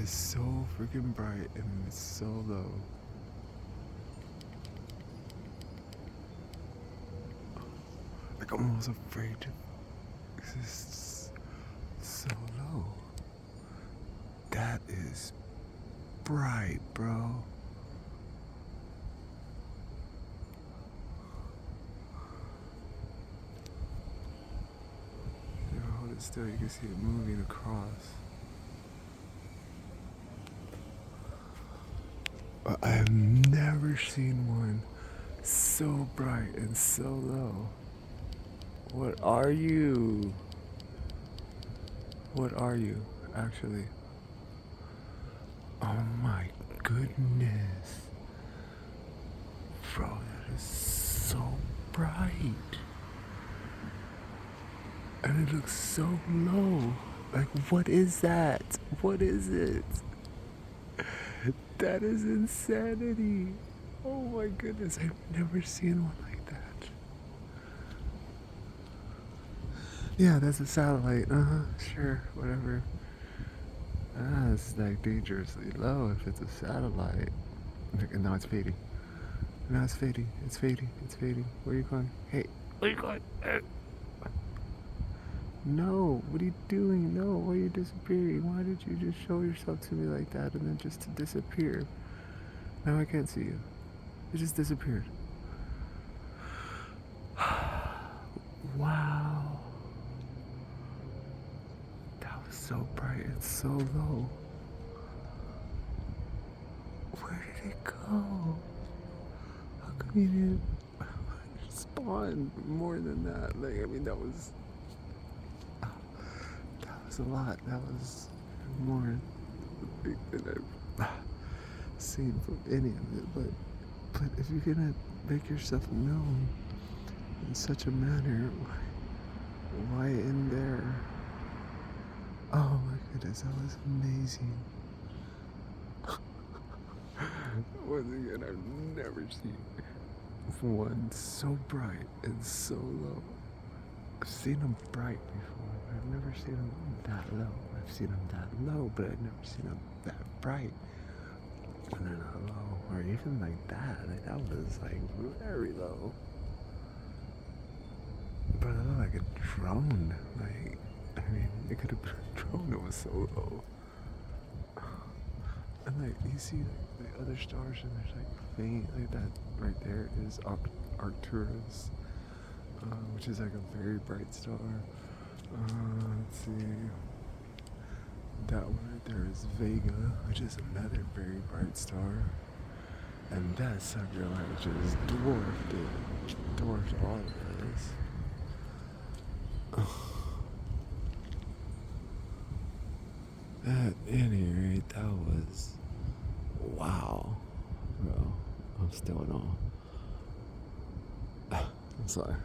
is so freaking bright and it's so low. Like I'm almost afraid to exist so low. That is bright, bro. You hold it still, you can see it moving across. But I have never seen one so bright and so low. What are you? What are you, actually? Oh my goodness. Bro, that is so bright. And it looks so low. Like, what is that? What is it? That is insanity. Oh my goodness, I've never seen one like that. Yeah, that's a satellite. Sure, whatever. It's like dangerously low if it's a satellite. And now it's fading. Now it's fading. It's fading. It's fading. Where are you going? Hey, where are you going? No, what are you doing? No, why are you disappearing? Why did you just show yourself to me like that and then just to disappear? Now I can't see you. You just disappeared. Wow. That was so bright and so low. Where did it go? How come you didn't spawn more than that? Like, I mean, that was a lot. That was more than I've seen from any of it. But if you're gonna make yourself known in such a manner, why in there? Oh my goodness, that was amazing. Once again, I've never seen one so bright and so low. I've seen them bright before, but I've never seen them that low. I've seen them that low, but I've never seen them that bright. And they're not low, or even like that. Like that was like very low. But it looked like a drone. Like, I mean, it could have been a drone that was so low. And like, you see like, the other stars, and there's like faint, like that right there is Arcturus, which is like a very bright star. Let's see. That one right there is Vega, which is another very bright star. And that sucker like just dwarfed it. Dwarfed all of this. At any rate, that was wow. Bro, I'm still in awe. I'm sorry.